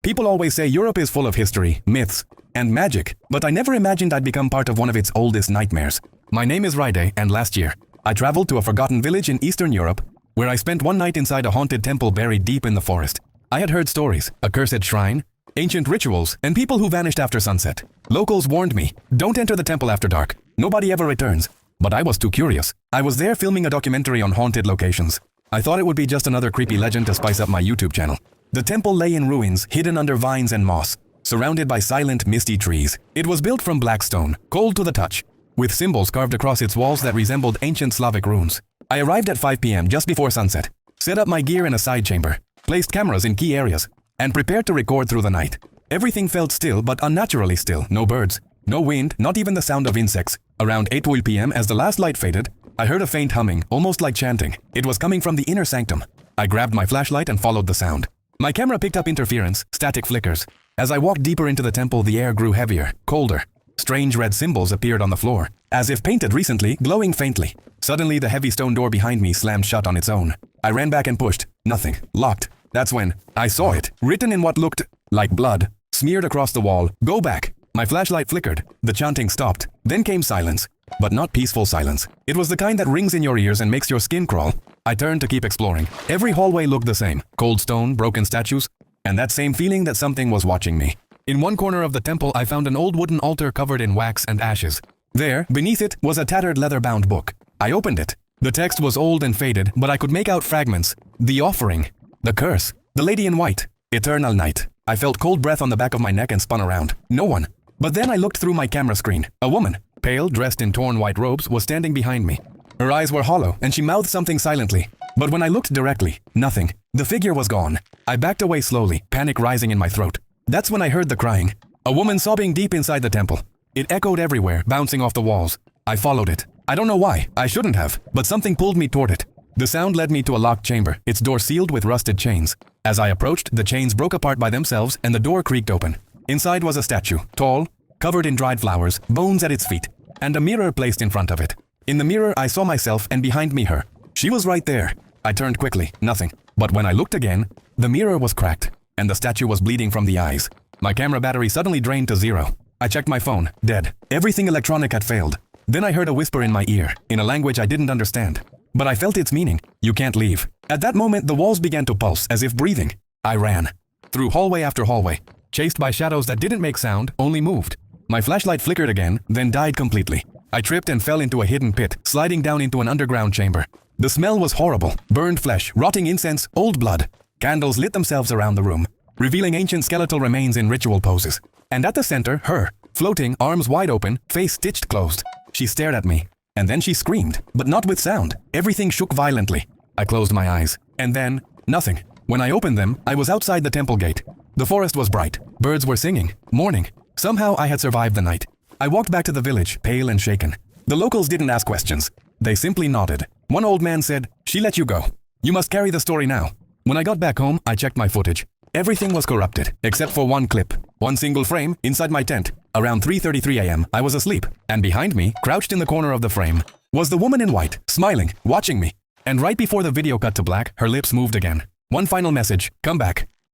People always say Europe is full of history, myths, and magic, but I never imagined I'd become part of one of its oldest nightmares. My name is Raide, and last year, I traveled to a forgotten village in Eastern Europe, where I spent one night inside a haunted temple buried deep in the forest. I had heard stories, a cursed shrine, ancient rituals, and people who vanished after sunset. Locals warned me, don't enter the temple after dark. Nobody ever returns. But I was too curious. I was there filming a documentary on haunted locations. I thought it would be just another creepy legend to spice up my YouTube channel. The temple lay in ruins, hidden under vines and moss, surrounded by silent, misty trees. It was built from black stone, cold to the touch, with symbols carved across its walls that resembled ancient Slavic runes. I arrived at 5 p.m. just before sunset, set up my gear in a side chamber, placed cameras in key areas, and prepared to record through the night. Everything felt still, but unnaturally still. No birds, no wind, not even the sound of insects. Around 8 p.m. as the last light faded, I heard a faint humming, almost like chanting. It was coming from the inner sanctum. I grabbed my flashlight and followed the sound. My camera picked up interference, static flickers. As I walked deeper into the temple, the air grew heavier, colder. Strange red symbols appeared on the floor, as if painted recently, glowing faintly. Suddenly, the heavy stone door behind me slammed shut on its own. I ran back and pushed. Nothing. Locked. That's when I saw it, written in what looked like blood, smeared across the wall. Go back. My flashlight flickered. The chanting stopped. Then came silence. But not peaceful silence. It was the kind that rings in your ears and makes your skin crawl. I turned to keep exploring. Every hallway looked the same. Cold stone, broken statues, and that same feeling that something was watching me. In one corner of the temple, I found an old wooden altar covered in wax and ashes. There, beneath it, was a tattered leather-bound book. I opened it. The text was old and faded, but I could make out fragments. The offering. The curse. The lady in white. Eternal night. I felt cold breath on the back of my neck and spun around. No one. But then I looked through my camera screen. A woman, pale, dressed in torn white robes, was standing behind me. Her eyes were hollow, and she mouthed something silently. But when I looked directly, nothing. The figure was gone. I backed away slowly, panic rising in my throat. That's when I heard the crying. A woman sobbing deep inside the temple. It echoed everywhere, bouncing off the walls. I followed it. I don't know why. I shouldn't have, but something pulled me toward it. The sound led me to a locked chamber, its door sealed with rusted chains. As I approached, the chains broke apart by themselves and the door creaked open. Inside was a statue, tall, covered in dried flowers, bones at its feet, and a mirror placed in front of it. In the mirror, I saw myself and behind me her. She was right there. I turned quickly, nothing. But when I looked again, the mirror was cracked, and the statue was bleeding from the eyes. My camera battery suddenly drained to 0. I checked my phone, dead. Everything electronic had failed. Then I heard a whisper in my ear, in a language I didn't understand. But I felt its meaning. You can't leave. At that moment, the walls began to pulse, as if breathing. I ran. Through hallway after hallway, chased by shadows that didn't make sound, only moved. My flashlight flickered again, then died completely. I tripped and fell into a hidden pit, sliding down into an underground chamber. The smell was horrible. Burned flesh, rotting incense, old blood. Candles lit themselves around the room, revealing ancient skeletal remains in ritual poses. And at the center, her, floating, arms wide open, face stitched closed. She stared at me, and then she screamed, but not with sound. Everything shook violently. I closed my eyes, and then, nothing. When I opened them, I was outside the temple gate. The forest was bright. Birds were singing, mourning. Somehow I had survived the night. I walked back to the village, pale and shaken. The locals didn't ask questions. They simply nodded. One old man said, "She let you go. You must carry the story now." When I got back home, I checked my footage. Everything was corrupted, except for one clip. One single frame, inside my tent. Around 3:33 a.m., I was asleep. And behind me, crouched in the corner of the frame, was the woman in white, smiling, watching me. And right before the video cut to black, her lips moved again. One final message, come back.